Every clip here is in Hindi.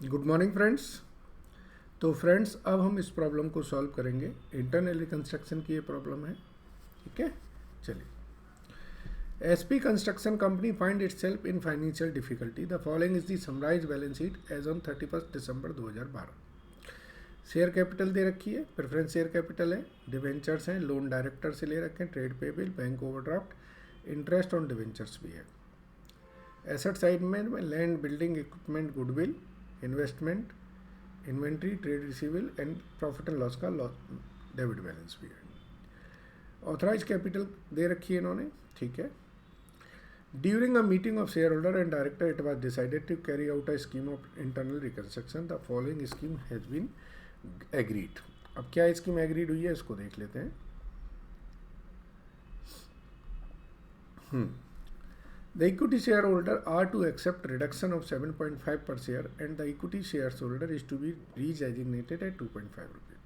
Good morning friends. तो फ्रेंड्स अब हम इस प्रॉब्लम को सॉल्व करेंगे। इंटरनल रिकंस्ट्रक्शन की ये प्रॉब्लम है। ठीक है, चलिए। SP construction company find itself in financial difficulty. The following is the summarise balance sheet as on 31 December 2012। Share capital दे रखी है, प्रेफरेंस शेयर कैपिटल है, डिवेंचर्स हैं, लोन डायरेक्टर से ले रखे हैं, trade payable, bank overdraft, interest on debentures भी है। एसेट साइड में land, building, equipment, goodwill, investment, inventory, trade receivable and profit and loss का डेबिट बैलेंस भी है। ऑथराइज कैपिटल दे रखी है इन्होंने। ठीक है। During a meeting of share holder and director it was decided to carry out a scheme of internal reconstruction. The following scheme has been agreed. अब क्या स्कीम एग्रीड हुई है इसको देख लेते हैं। The equity shareholder are to accept reduction of 7.5 per share and the equity shareholder is to be redesignated at 2.5 rupees.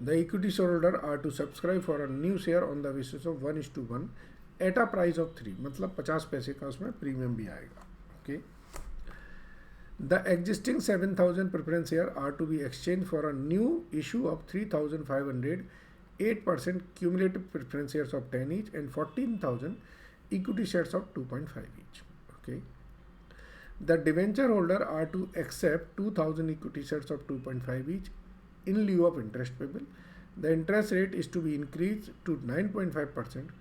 The equity shareholder are to subscribe for a new share on the basis of 1:1 at a price of 3, मतलब 50 पैसे का उसमें प्रीमियम भी आएगा। Okay. The existing 7,000 preference share are to be exchanged for a new issue of 3,500 8% cumulative preference shares of 10 each and 14,000 equity shares of 2.5 each. Okay. The debenture holder are to accept 2,000 equity shares of 2.5 each in lieu of interest payable. The interest rate is to be increased to 9.5%.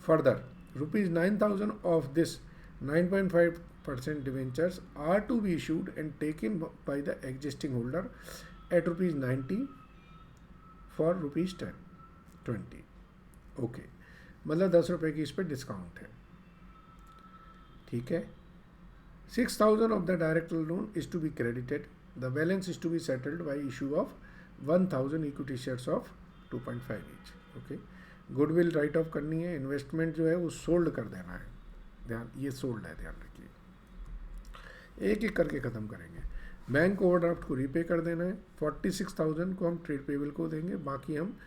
Further, rupees 9,000 of this 9.5% debentures are to be issued and taken by the existing holder at rupees 90 for rupees 20. Okay. मतलब 10 रुपये की इस पर डिस्काउंट है। ठीक है। 6,000 of the director loan is to be credited. The balance is to be settled by issue of 1,000 equity shares of 2.5 each. Okay. Goodwill write off करनी है। इन्वेस्टमेंट जो है वो सोल्ड कर देना है। ध्यान, ये सोल्ड है, ध्यान रखिए। एक एक करके ख़त्म करेंगे। बैंक ओवरड्राफ्ट को रीपे कर देना है। 46,000 को हम ट्रेड पेबल को देंगे, बाकी हम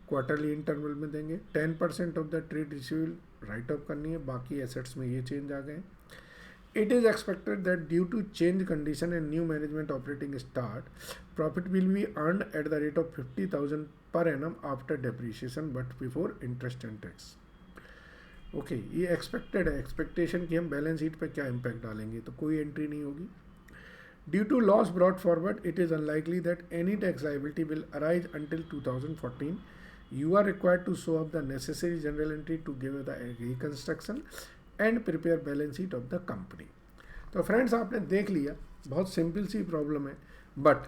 क्वार्टरली इंटरवल में देंगे। 10% of the trade receivable write off करनी है, बाकी एसेट्स में ये चेंज आ गए। It is expected that due to change condition and new management operating start profit will be earned at the rate of 50,000 per annum after depreciation but before interest and tax. Okay, ये एक्सपेक्टेड है। एक्सपेक्टेशन की हम बैलेंस शीट पर क्या इम्पैक्ट डालेंगे, तो कोई एंट्री नहीं होगी। Due to loss brought forward, it is unlikely that any tax liability will arise until 2014. You are required to show up the necessary journal entry to give the reconstruction and prepare balance sheet of the company. तो फ्रेंड्स आपने देख लिया, बहुत सिंपल सी प्रॉब्लम है, बट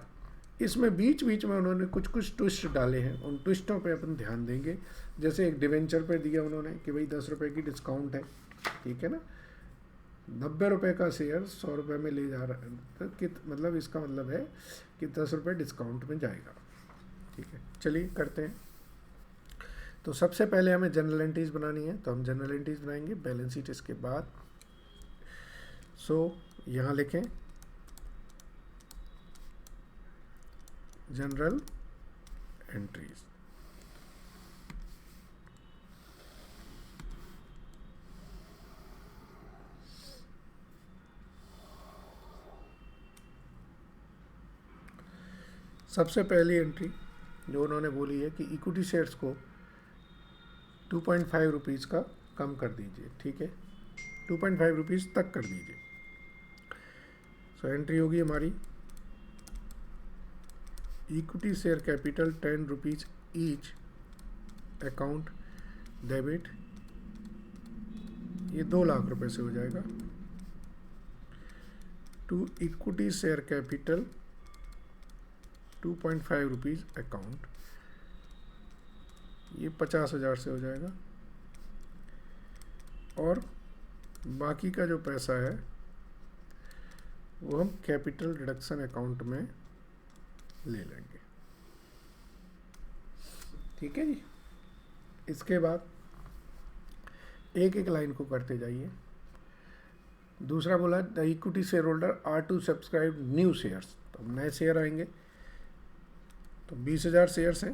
इसमें बीच बीच में उन्होंने कुछ कुछ ट्विस्ट डाले हैं। उन ट्विस्टों पे अपन ध्यान देंगे। जैसे एक डिवेंचर पे दिया उन्होंने कि भाई 10 रुपये की डिस्काउंट है। ठीक है ना। 90 रुपये का शेयर 100 रुपये में ले जा रहा है, तो मतलब इसका मतलब है कि 10 रुपये डिस्काउंट में जाएगा। ठीक है, चलिए करते हैं। तो सबसे पहले हमें जनरल एंट्रीज बनानी है, तो हम जनरल एंट्रीज बनाएंगे। बैलेंस शीट इसके बाद। सो यहाँ लिखें जनरल एंट्रीज। सबसे पहली एंट्री जो उन्होंने बोली है कि इक्विटी शेयर्स को 2.5 रुपीज़ का कम कर दीजिए। ठीक है, 2.5 रुपीज़ तक कर दीजिए। सो एंट्री होगी हमारी equity share capital 10 rupees each account debit, ये 2 लाख रुपए से हो जाएगा। To equity share capital 2.5 rupees account, ये 50,000 से हो जाएगा। और बाकी का जो पैसा है वो हम कैपिटल रिडक्शन अकाउंट में ले लेंगे। ठीक है जी। इसके बाद एक एक लाइन को करते जाइए। दूसरा बोला the equity share holder are to subscribe new shares, तो नए शेयर आएंगे। तो 20,000 शेयर्स हैं,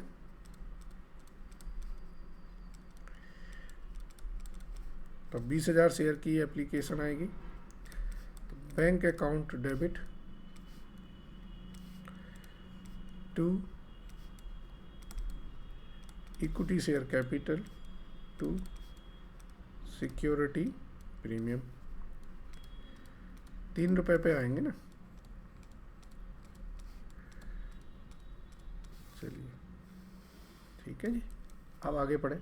तो 20,000 शेयर की एप्लीकेशन आएगी। तो bank account debit to equity share capital to security premium. 3 रुपये पे आएंगे ना। चलिए ठीक है जी, अब आगे पढ़े।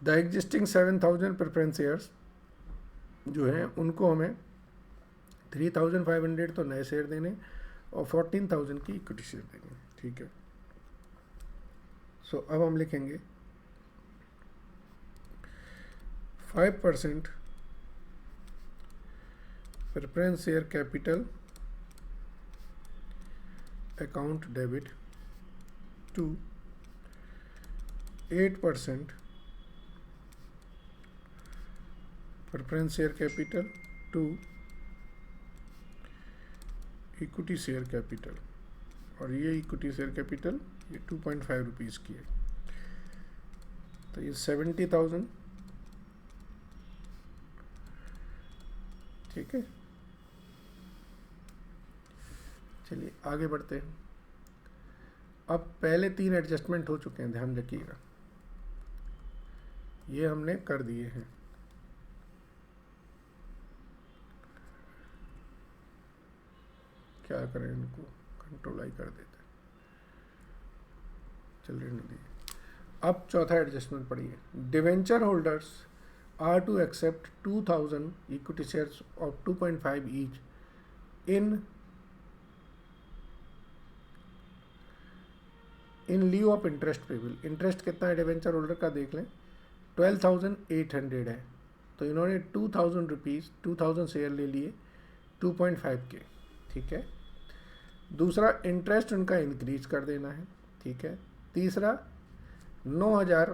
द एग्जिस्टिंग 7,000 प्रेफरेंस शेयर्स जो हैं उनको हमें 3,500 तो नए शेयर देने और 14,000 की इक्विटी शेयर देंगे। ठीक है, सो अब हम लिखेंगे 5% preference share capital account debit to 8% preference share capital to equity share capital, और ये इक्विटी शेयर कैपिटल ये 2.5 रुपीज़ की है, तो ये 70,000। ठीक है, चलिए आगे बढ़ते हैं। अब पहले 3 एडजस्टमेंट हो चुके हैं, ध्यान रखिएगा, ये हमने कर दिए हैं। क्या करें, इनको कंट्रोल आई कर देते हैं, चल रहने दीजिए। अब चौथा एडजस्टमेंट पढ़िए। Debenture holders are to accept 2,000 equity shares of 2.5 each in lieu of interest payable. Interest कितना है डिवेंचर होल्डर का देख लें, 12,800 है, तो इन्होंने 2,000 रुपीज़ 2,000 शेयर ले लिए 2.5 के। ठीक है, दूसरा इंटरेस्ट उनका इंक्रीज कर देना है। ठीक है, तीसरा 9,000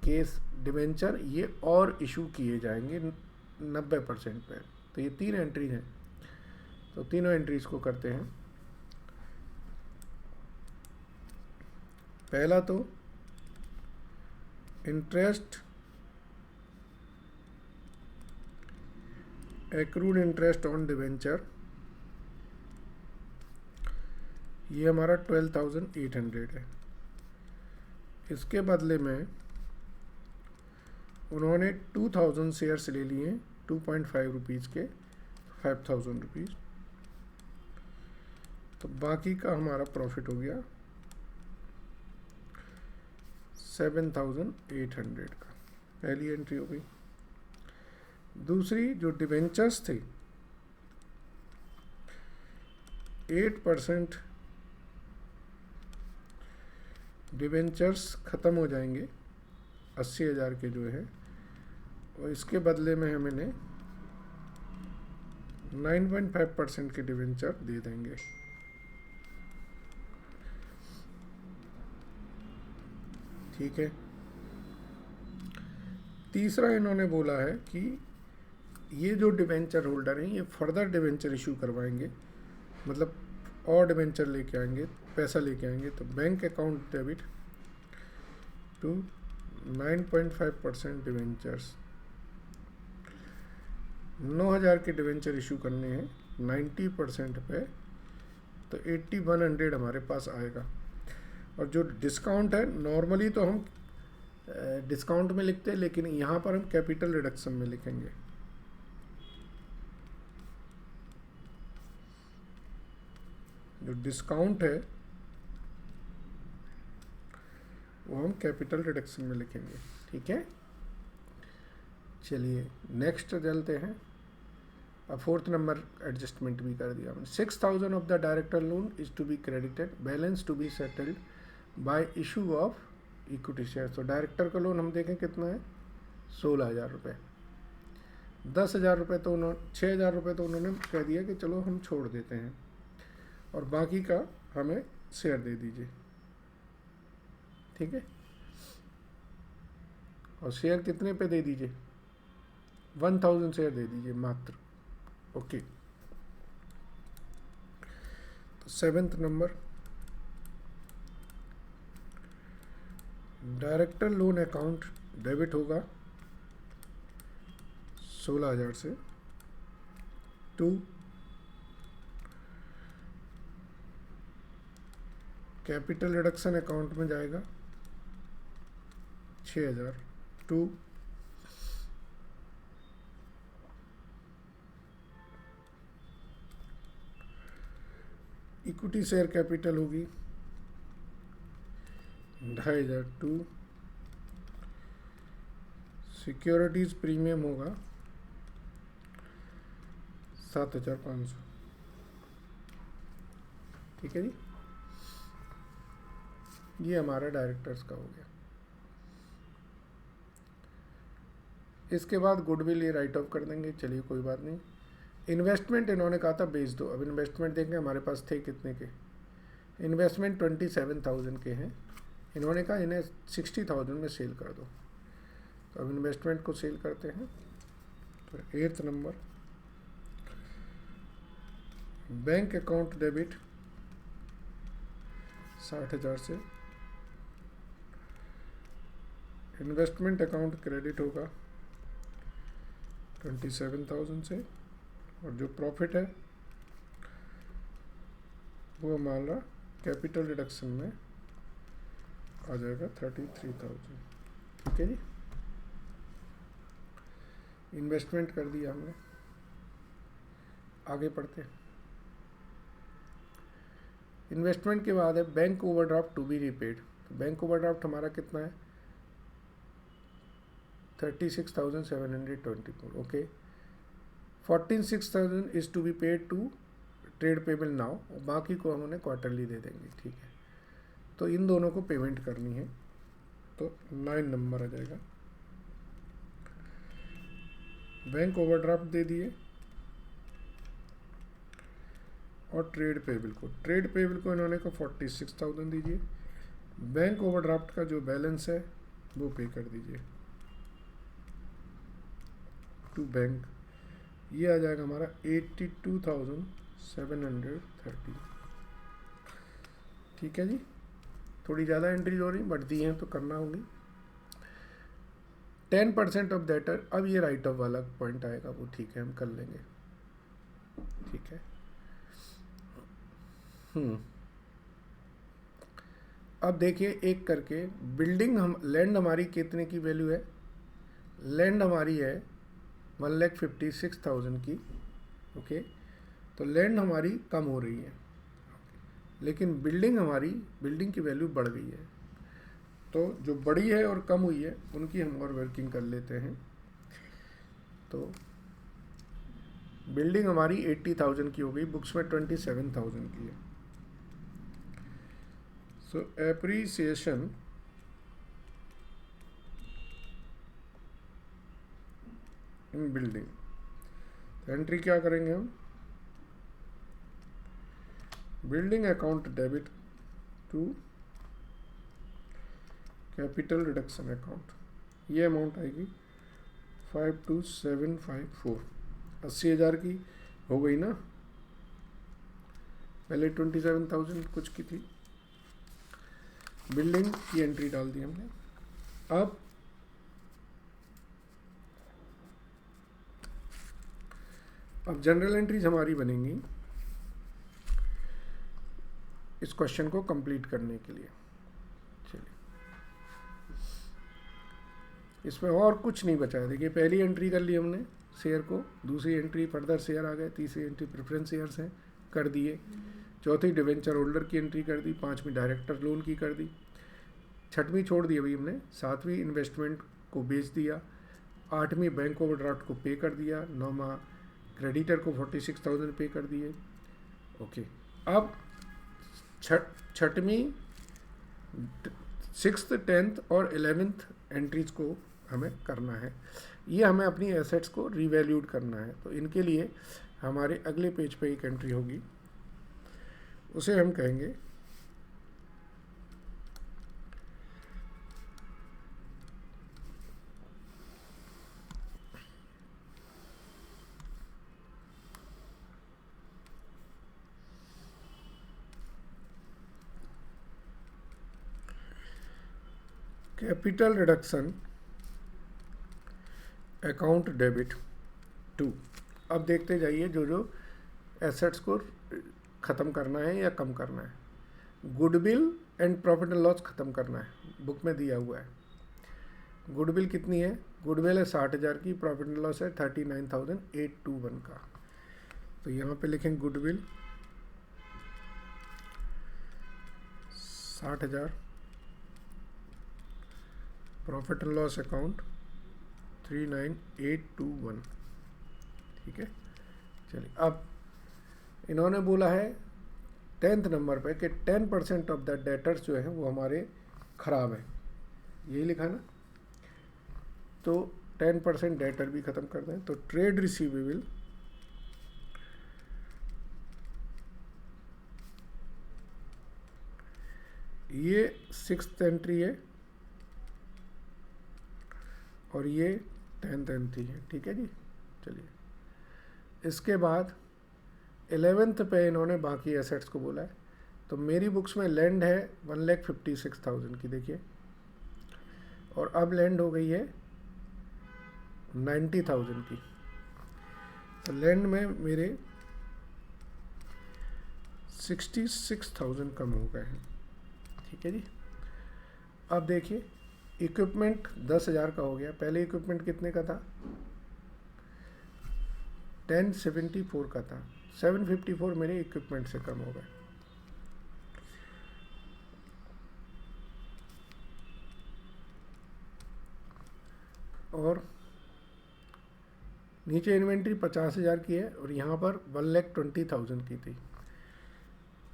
केस डिवेंचर ये और इशू किए जाएंगे 90% पे। तो ये 3 एंट्रीज हैं, तो तीनों एंट्रीज को करते हैं। पहला तो interest accrued interest on debenture, ये हमारा 12,800 है। इसके बदले में उन्होंने 2,000 शेयर्स ले लिए 2.5 रुपीज़ के, 5,000 रुपीज़, तो बाकी का हमारा प्रॉफिट हो गया 7,800 का। पहली एंट्री हो गई। दूसरी, जो डिवेंचर्स थे 8% डिवेंचर्स ख़त्म हो जाएंगे 80,000 के जो है, और इसके बदले में हम इन्हें 9.5% के डिवेंचर दे देंगे। ठीक है, तीसरा इन्होंने बोला है कि ये जो डिवेंचर होल्डर हैं ये फर्दर डिवेंचर इशू करवाएंगे, मतलब और डिवेंचर लेके आएंगे, पैसा लेके आएंगे, तो bank account debit to 9.5% debentures. 9,000 के डिवेंचर इशू करने हैं 90% पे, तो 8,100 हमारे पास आएगा। और जो डिस्काउंट है, नॉर्मली तो हम डिस्काउंट में लिखते हैं, लेकिन यहाँ पर हम कैपिटल रिडक्शन में लिखेंगे। जो डिस्काउंट है वो हम कैपिटल रिडक्शन में लिखेंगे। ठीक है, चलिए नेक्स्ट चलते हैं। अब 4th नंबर एडजस्टमेंट भी कर दिया हमने। 6,000 of the director loan is to be credited, balance to be settled by issue of equity share. तो डायरेक्टर का लोन हम देखें कितना है, 16,000 रुपये। 10,000 रुपये तो उन्होंने 6,000 रुपये तो उन्होंने कह दिया कि चलो हम छोड़ देते हैं, और बाकी का हमें शेयर दे दीजिए। ठीक है, और शेयर कितने पे दे दीजिए, 1,000 शेयर दे दीजिए मात्र। ओके, तो 7th number, director loan account debit होगा 16,000 से टू कैपिटल रिडक्शन अकाउंट में जाएगा 6,000 टू इक्विटी शेयर कैपिटल होगी 2,500 टू सिक्योरिटीज प्रीमियम होगा 7,500। ठीक है जी, ये हमारा डायरेक्टर्स का हो गया। इसके बाद गुडविल ये राइट ऑफ कर देंगे, चलिए कोई बात नहीं। इन्वेस्टमेंट इन्होंने कहा था बेच दो, अब इन्वेस्टमेंट देखें हमारे पास थे कितने के, इन्वेस्टमेंट 27,000 के हैं, इन्होंने कहा इन्हें 60,000 में सेल कर दो, तो अब इन्वेस्टमेंट को सेल करते हैं। तो 8th number, bank account debit 60,000 से, इन्वेस्टमेंट अकाउंट क्रेडिट होगा 27,000 से, और जो प्रॉफिट है वो हमारा कैपिटल रिडक्शन में आ जाएगा 33,000। ठीक है जी, इन्वेस्टमेंट कर दिया हमने, आगे पढ़ते हैं। इन्वेस्टमेंट के बाद है bank overdraft to be repaid. तो बैंक ओवरड्राफ्ट हमारा कितना है 36,724। Okay, 46,000 is to be paid to trade payable now, और बाकी को हम उन्हें क्वार्टरली दे देंगे। ठीक है, तो इन दोनों को पेमेंट करनी है, तो 9 नंबर आ जाएगा। बैंक ओवरड्राफ्ट दे दिए, और ट्रेड पेबल को इन्होंने को 46,000 दीजिए, बैंक ओवरड्राफ्ट का जो बैलेंस है वो पे कर दीजिए टू बैंक, ये आ जाएगा हमारा 82,730। ठीक है जी, थोड़ी ज़्यादा एंट्रीज हो रही बट दी हैं तो करना होगी। 10% ऑफ डेटर, अब ये राइट ऑफ वाला पॉइंट आएगा, वो ठीक है हम कर लेंगे। ठीक है, अब देखिए एक करके, बिल्डिंग हम लैंड हमारी कितने की वैल्यू है, लैंड हमारी है 1,56,000 की। ओके, तो लैंड हमारी कम हो रही है, लेकिन बिल्डिंग की वैल्यू बढ़ गई है। तो जो बड़ी है और कम हुई है उनकी हम और वर्किंग कर लेते हैं। तो बिल्डिंग हमारी 80,000 की हो गई, बुक्स में 27,000 की है। So appreciation in building, entry क्या करेंगे हम, building account debit to capital reduction account, ये अमाउंट आएगी 52,754। 80,000 की हो गई ना, पहले 27,000 कुछ की थी। बिल्डिंग की एंट्री डाल दी हमने। अब जनरल एंट्रीज हमारी बनेंगी इस क्वेश्चन को कंप्लीट करने के लिए। चलिए, इसमें और कुछ नहीं बचा है। देखिए, पहली एंट्री कर ली हमने शेयर को, दूसरी एंट्री फर्दर शेयर आ गए, तीसरी एंट्री प्रेफरेंस शेयर्स हैं कर दिए, चौथी डिवेंचर होल्डर की एंट्री कर दी, पांचवी डायरेक्टर लोन की कर दी, छठवीं छोड़ दी अभी हमने, सातवीं इन्वेस्टमेंट को बेच दिया, आठवीं बैंक ओवरड्राफ्ट को पे कर दिया, नौवां क्रेडिटर को 46,000 पे कर दिए। ओके, अब छठवीं, 6th, 10th और 11th एंट्रीज को हमें करना है। ये हमें अपनी एसेट्स को रिवैल्यूड करना है, तो इनके लिए हमारे अगले पेज पे एक एंट्री होगी, उसे हम कहेंगे capital reduction account debit to. अब देखते जाइए जो जो एसेट्स को ख़त्म करना है या कम करना है। Goodwill and profit and loss ख़त्म करना है, बुक में दिया हुआ है। गुडविल कितनी है? गुडविल है 60,000 की, प्रॉफिट एंड लॉस है 39,821 का। तो यहाँ पे लिखें goodwill 60,000, profit and loss account 39,821। ठीक है, चलिए अब इन्होंने बोला है 10th नंबर पे कि 10% ऑफ द डेटर्स जो है वो हमारे ख़राब है, यही लिखा ना। तो 10% डेटर भी ख़त्म कर दें। तो ट्रेड रिसीवेबल ये 6th एंट्री है और ये 10th एंट्री है। ठीक है जी, चलिए इसके बाद 11th पे इन्होंने बाकी एसेट्स को बोला है। तो मेरी बुक्स में लैंड है 1,56,000 की, देखिए, और अब लैंड हो गई है 90,000 की। तो लैंड में मेरे 66,000 कम हो गए हैं। ठीक है जी, अब देखिए इक्विपमेंट 10,000 का हो गया। पहले इक्विपमेंट कितने का था? 1074 का था, 754 मेरे इक्विपमेंट से कम हो गए। और नीचे इन्वेंट्री 50,000 की है और यहाँ पर 1,20,000 की थी।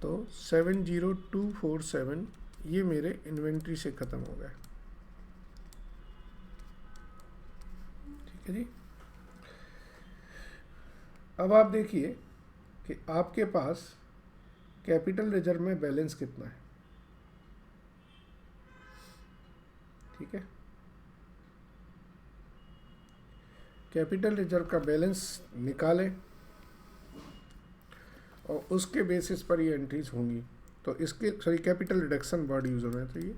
तो 70,247 ये मेरे इन्वेंट्री से ख़त्म हो गए। ठीक है जी, अब आप देखिए कि आपके पास कैपिटल रिजर्व में बैलेंस कितना है। ठीक है, कैपिटल रिजर्व का बैलेंस निकालें और उसके बेसिस पर ये एंट्रीज होंगी। तो इसके कैपिटल रिडक्शन वर्ड यूज़ होना चाहिए,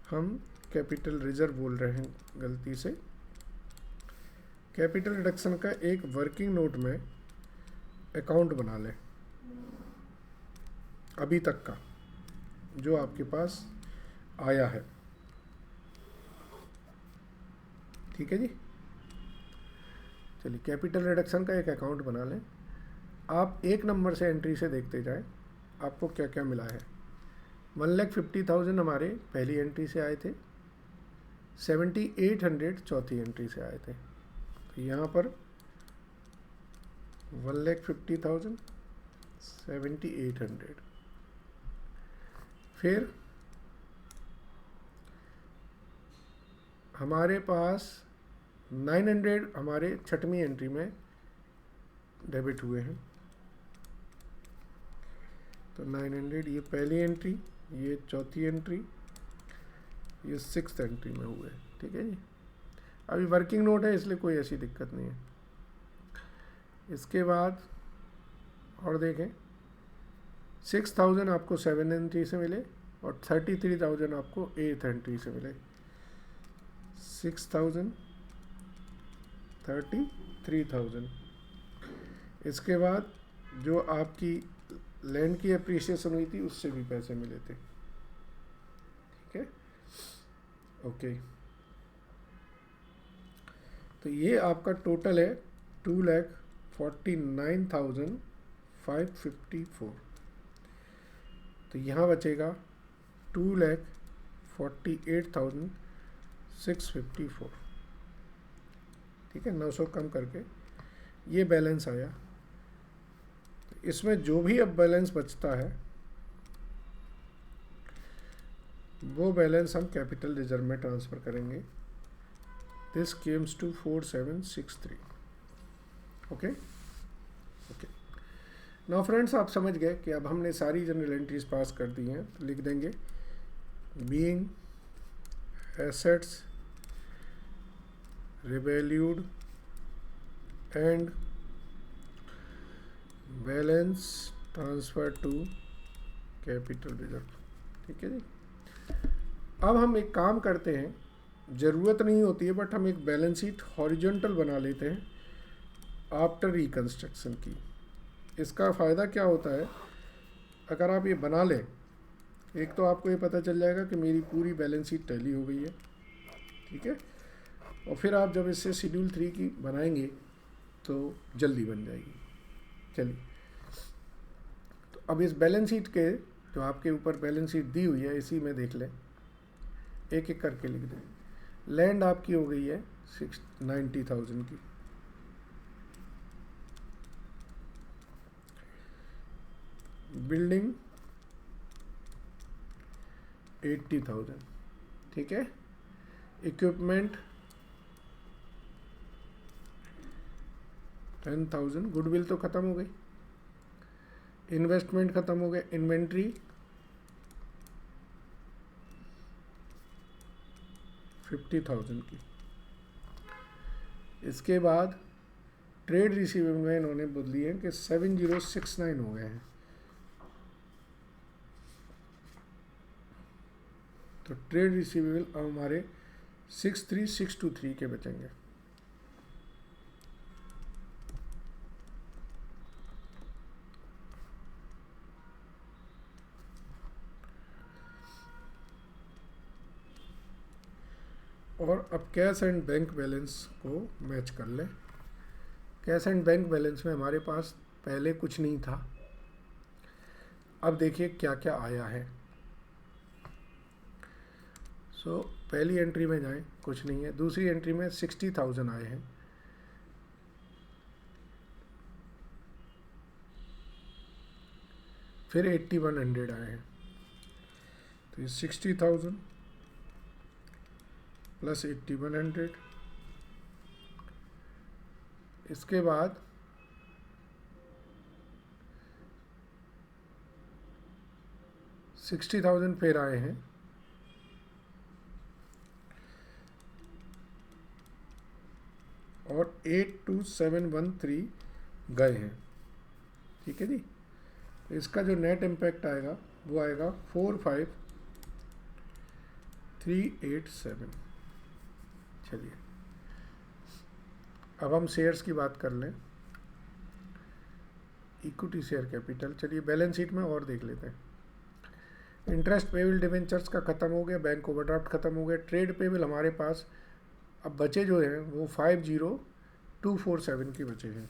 हम कैपिटल रिजर्व बोल रहे हैं गलती से। कैपिटल रिडक्शन का एक वर्किंग नोट में अकाउंट बना लें, अभी तक का जो आपके पास आया है। ठीक है जी, चलिए कैपिटल रिडक्शन का एक अकाउंट बना लें। आप एक नंबर से एंट्री से देखते जाएं आपको क्या क्या मिला है। 1,50,000 हमारे पहली एंट्री से आए थे, 7,800 चौथी एंट्री से आए थे। तो यहाँ पर 1,50,000, 7,800, फिर हमारे पास 900 हमारे छठवीं एंट्री में डेबिट हुए हैं। तो 900 ये पहली एंट्री, ये चौथी एंट्री, ये 6th एंट्री में हुए। ठीक है जी, अभी वर्किंग नोट है इसलिए कोई ऐसी दिक्कत नहीं है। इसके बाद और देखें 6,000 आपको 7th एंट्री से मिले और 33,000 आपको 8th एंट्री से मिले। 6,000, 33,000। इसके बाद जो आपकी लैंड की अप्रिसिएशन हुई थी उससे भी पैसे मिले थे। ठीक है, ओके। तो ये आपका टोटल है 2,49,554। तो यहाँ बचेगा 2,48,654। ठीक है, 900 कम करके ये बैलेंस आया। इसमें जो भी अब बैलेंस बचता है वो बैलेंस हम कैपिटल रिजर्व में ट्रांसफ़र करेंगे। This comes to 4763। Okay okay, now friends आप समझ गए कि अब हमने सारी जनरल एंट्रीज पास कर दी हैं। तो लिख देंगे being assets revalued and balance transfer to capital reserve. ठीक है जी, अब हम एक काम करते हैं, ज़रूरत नहीं होती है बट हम एक बैलेंस शीट हॉरिजॉन्टल बना लेते हैं आफ्टर रिकंस्ट्रक्शन की। इसका फ़ायदा क्या होता है, अगर आप ये बना लें एक तो आपको ये पता चल जाएगा कि मेरी पूरी बैलेंस शीट टैली हो गई है, ठीक है। और फिर आप जब इससे शेड्यूल 3 की बनाएंगे तो जल्दी बन जाएगी। चलिए, तो अब इस बैलेंस शीट के जो आपके ऊपर बैलेंस शीट दी हुई है इसी में देख लें, एक एक करके लिख दें। लैंड आपकी हो गई है 90,000 की, बिल्डिंग 80,000, ठीक है। इक्विपमेंट 10,000, गुडविल तो ख़त्म हो गई, इन्वेस्टमेंट ख़त्म हो गया, इन्वेंट्री 50,000 की। इसके बाद ट्रेड रिसीवेबल में इन्होंने बदली है कि 7069 हो गए हैं, तो ट्रेड रिसीवेबल अब हमारे 63,623 के बचेंगे। और अब कैश एंड बैंक बैलेंस को मैच कर लें। कैश एंड बैंक बैलेंस में हमारे पास पहले कुछ नहीं था, अब देखिए क्या क्या आया है। सो पहली एंट्री में जाएं, कुछ नहीं है। दूसरी एंट्री में 60,000 आए हैं, फिर 8100 आए हैं, तो ये 60,000 प्लस 8100। इसके बाद 60,000 फिर आए हैं, और 82,713 गए हैं, ठीक है जी। तो इसका जो नेट इम्पैक्ट आएगा वो आएगा 45,387। चलिए, अब हम शेयर्स की बात कर लें। इक्विटी शेयर कैपिटल, चलिए बैलेंस शीट में और देख लेते हैं। इंटरेस्ट पेबल डिवेंचर्स का ख़त्म हो गया, बैंक ओवरड्राफ्ट ख़त्म हो गया, ट्रेड पेबल हमारे पास अब बचे जो हैं वो 50,247 के बचे हैं।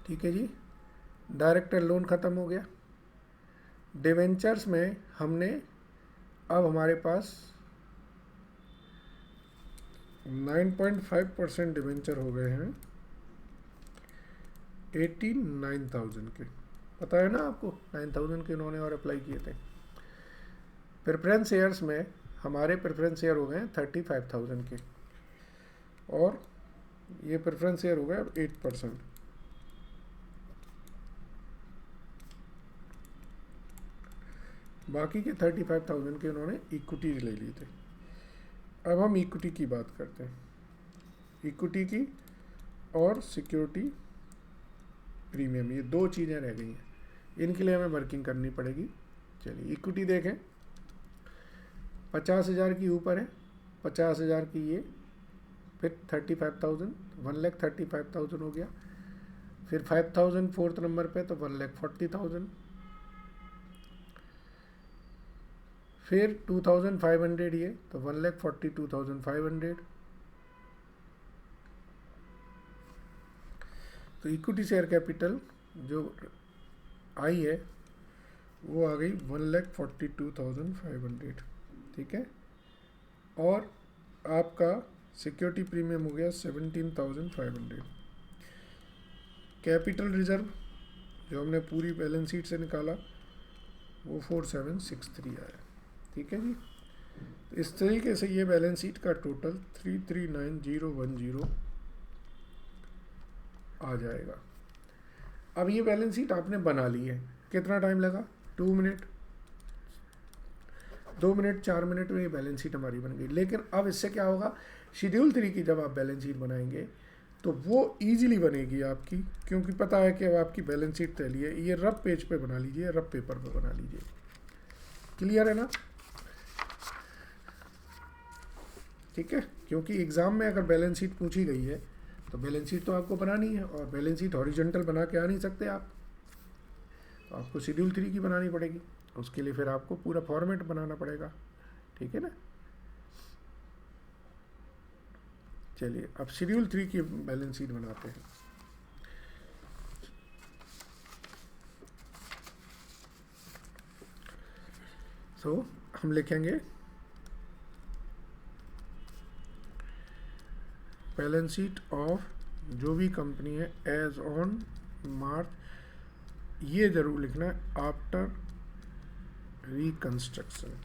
ठीक है जी। डायरेक्टर लोन ख़त्म हो गया। डिवेंचर्स में हमने अब हमारे पास 9.5% डिवेंचर हो गए हैं 89,000 के, पता है ना आपको, 9,000 के इन्होंने और अप्लाई किए थे। प्रेफरेंस शेयर्स में हमारे प्रेफरेंस शेयर हो गए हैं 35,000 के, और ये प्रेफरेंस शेयर हो गए अब 8%। बाकी के 35,000 के उन्होंने इक्विटी ले ली थे। अब हम इक्विटी की बात करते हैं, इक्विटी की और सिक्योरिटी प्रीमियम, ये दो चीज़ें रह गई हैं, इनके लिए हमें वर्किंग करनी पड़ेगी। चलिए इक्विटी देखें, 50,000 की ऊपर है, 50,000 की ये, फिर 35,000, 1,35,000 हो गया, फिर 5,000 फोर्थ नंबर पे तो 1,40,000, फिर 2,500 ये तो 1,42,500। तो इक्विटी शेयर कैपिटल जो आई है वो आ गई 1,42,500, ठीक है। और आपका सिक्योरिटी प्रीमियम हो गया 17,500। कैपिटल रिजर्व जो हमने पूरी बैलेंस शीट से निकाला वो 4,763 आया, ठीक है जी। तो इस तरीके से ये बैलेंस शीट का टोटल 339,010 आ जाएगा। अब ये बैलेंस शीट आपने बना ली है, कितना टाइम लगा, 2 मिनट, 2 मिनट 4 मिनट में ये बैलेंस शीट हमारी बन गई। लेकिन अब इससे क्या होगा, शेड्यूल 3 की जब आप बैलेंस शीट बनाएंगे तो वो ईजिली बनेगी आपकी, क्योंकि पता है कि अब आपकी बैलेंस शीट तैली है। ये रफ पेज पे बना लीजिए, रफ पेपर पे बना लीजिए, क्लियर है ना, ठीक है। क्योंकि एग्ज़ाम में अगर बैलेंस शीट पूछी गई है तो बैलेंस शीट तो आपको बनानी है, और बैलेंस शीट हॉरिजॉन्टल बना के आ नहीं सकते आप, तो आपको शेड्यूल 3 की बनानी पड़ेगी। उसके लिए फिर आपको पूरा फॉर्मेट बनाना पड़ेगा, ठीक है ना। चलिए अब शेड्यूल 3 की बैलेंस शीट बनाते हैं। सो हम लिखेंगे बैलेंस शीट ऑफ जो भी कंपनी है एज ऑन मार्च, ये जरूर लिखना है आफ्टर रिकंस्ट्रक्शन।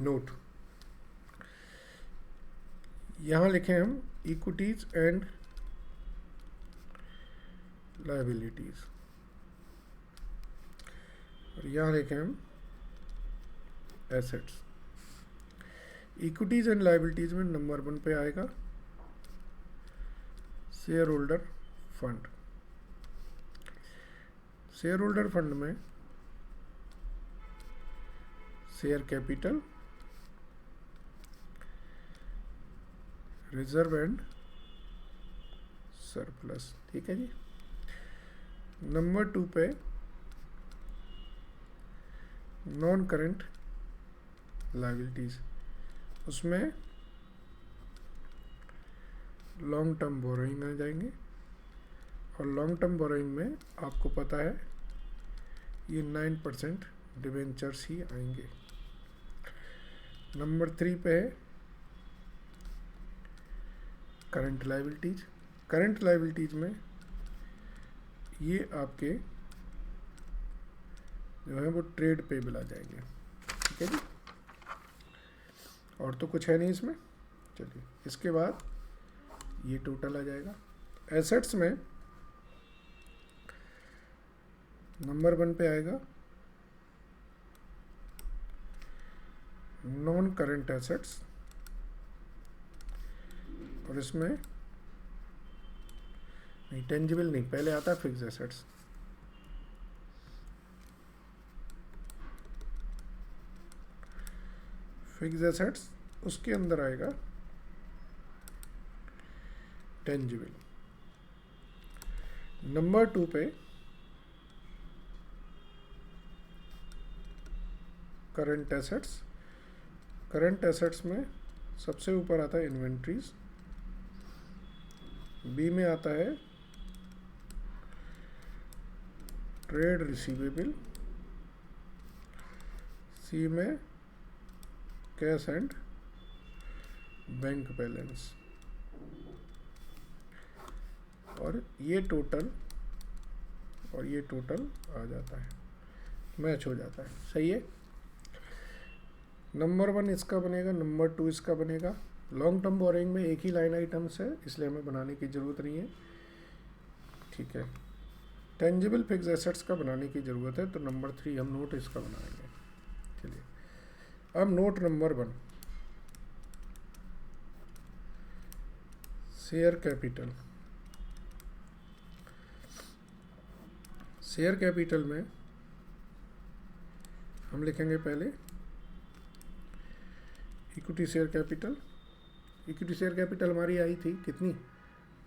नोट, यहां लिखें हम इक्विटीज एंड लायबिलिटीज, और यहां लिखें हम एसेट्स। इक्विटीज एंड लायबिलिटीज में नंबर 1 पे आएगा share holder fund. Share holder fund में share capital, reserve and surplus, ठीक है जी। नंबर 2 पे नॉन करेंट लायबिलिटीज, उसमें लॉन्ग टर्म बोरोइंग आ जाएंगे, और लॉन्ग टर्म बोरोइंग में आपको पता है ये 9% डिवेंचर्स ही आएंगे। नंबर 3 पे है करंट लायबिलिटीज। करंट लायबिलिटीज में ये आपके जो है वो ट्रेड पेबल आ जाएंगे, ठीक है जी। और तो कुछ है नहीं इसमें। चलिए इसके बाद ये टोटल आ जाएगा। एसेट्स में नंबर 1 पे आएगा नॉन करंट एसेट्स, और इसमें नहीं, टेंजिबल नहीं, पहले आता है फिक्स एसेट्स। फिक्स एसेट्स उसके अंदर आएगा टेंजिबल। नंबर 2 पे करंट एसेट्स। करंट एसेट्स में सबसे ऊपर आता है इन्वेंट्रीज, बी में आता है ट्रेड रिसीवेबल, सी में कैश एंड बैंक बैलेंस, और ये टोटल आ जाता है, मैच हो जाता है, सही है। नंबर 1 इसका बनेगा, नंबर 2 इसका बनेगा। लॉन्ग टर्म बोरिंग में एक ही लाइन आइटम्स है, इसलिए हमें बनाने की ज़रूरत नहीं है, ठीक है। टेंजिबल फिक्स एसेट्स का बनाने की ज़रूरत है, तो नंबर 3 हम नोट इसका बनाएंगे। चलिए अब note number 1, share capital. Share capital में हम लिखेंगे पहले equity share capital. Equity share capital हमारी आई थी कितनी,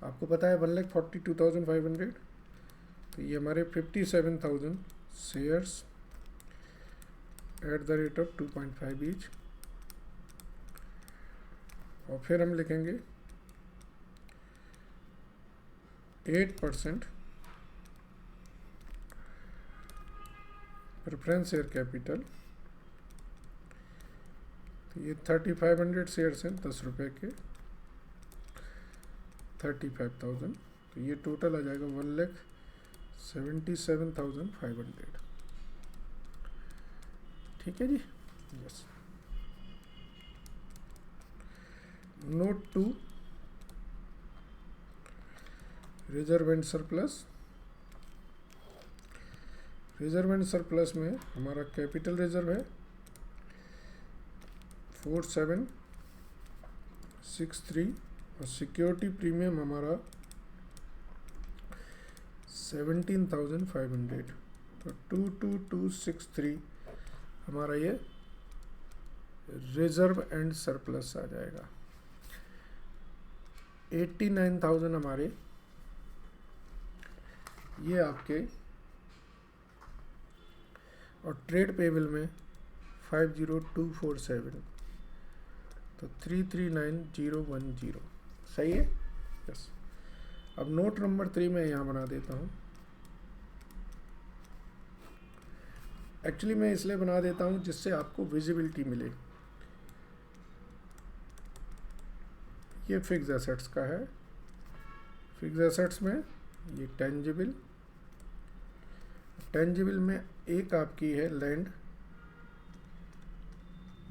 आपको पता है 1,42,500, तो ये हमारे 57,000 shares at the rate of 2.5 each, और फिर हम लिखेंगे 8% प्रेफरेंस शेयर कैपिटल, तो ये 3,500 शेयर्स हैं 10 रुपये के, 35,000, तो ये टोटल आ जाएगा 1,77,500, ठीक है जी। Yes. Note 2 reserve and surplus. Reserve and surplus में हमारा कैपिटल रिजर्व है 4763, और सिक्योरिटी प्रीमियम हमारा 17,500, तो 22,263 हमारा ये रिजर्व एंड सरप्लस आ जाएगा। 89,000 हमारे ये आपके, और ट्रेड पेबल में 50,247, तो 339,010। सही है, यस। अब नोट नंबर 3 मैं यहाँ बना देता हूँ। एक्चुअली मैं इसलिए बना देता हूँ जिससे आपको विजिबिलिटी मिले। ये फिक्स एसेट्स का है। फिक्स एसेट्स में ये टेंजिबल में एक आपकी है लैंड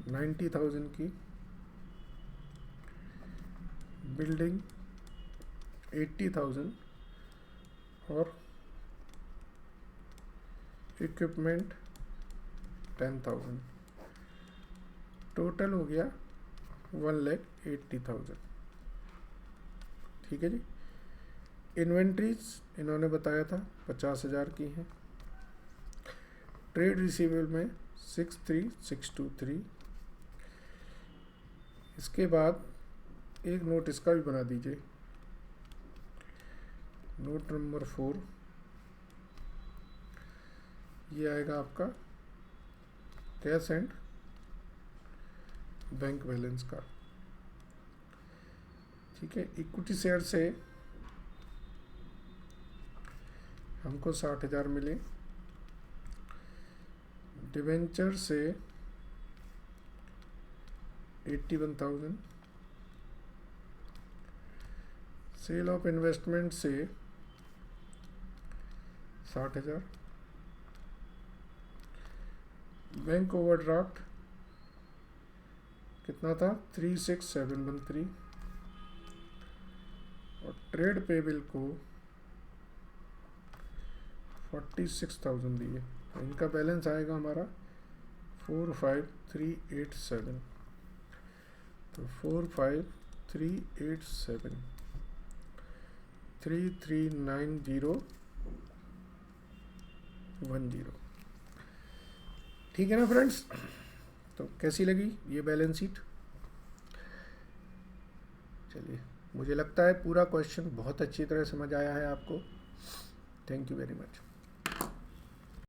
90,000 की, बिल्डिंग 80,000 और इक्विपमेंट 10,000। टोटल हो गया 1,80,000। ठीक है जी। इन्वेंट्रीज इन्होंने बताया था 50,000 की हैं। ट्रेड रिसीवेबल में 63,623। इसके बाद एक नोट इसका भी बना दीजिए, नोट नंबर 4। ये आएगा आपका कैश एंड बैंक बैलेंस का। ठीक है। इक्विटी शेयर से हमको 60,000 मिले, डिवेंचर से 81,000, सेल ऑफ इन्वेस्टमेंट से 60,000, बैंक ओवरड्राफ्ट कितना था 36,713, और ट्रेड पेबल को 46,000 दिए। तो इनका बैलेंस आएगा हमारा 45,387। तो 45,387 339010। ठीक है ना फ्रेंड्स। तो कैसी लगी ये बैलेंस शीट? चलिए, मुझे लगता है पूरा क्वेश्चन बहुत अच्छी तरह समझ आया है आपको। Thank you very much.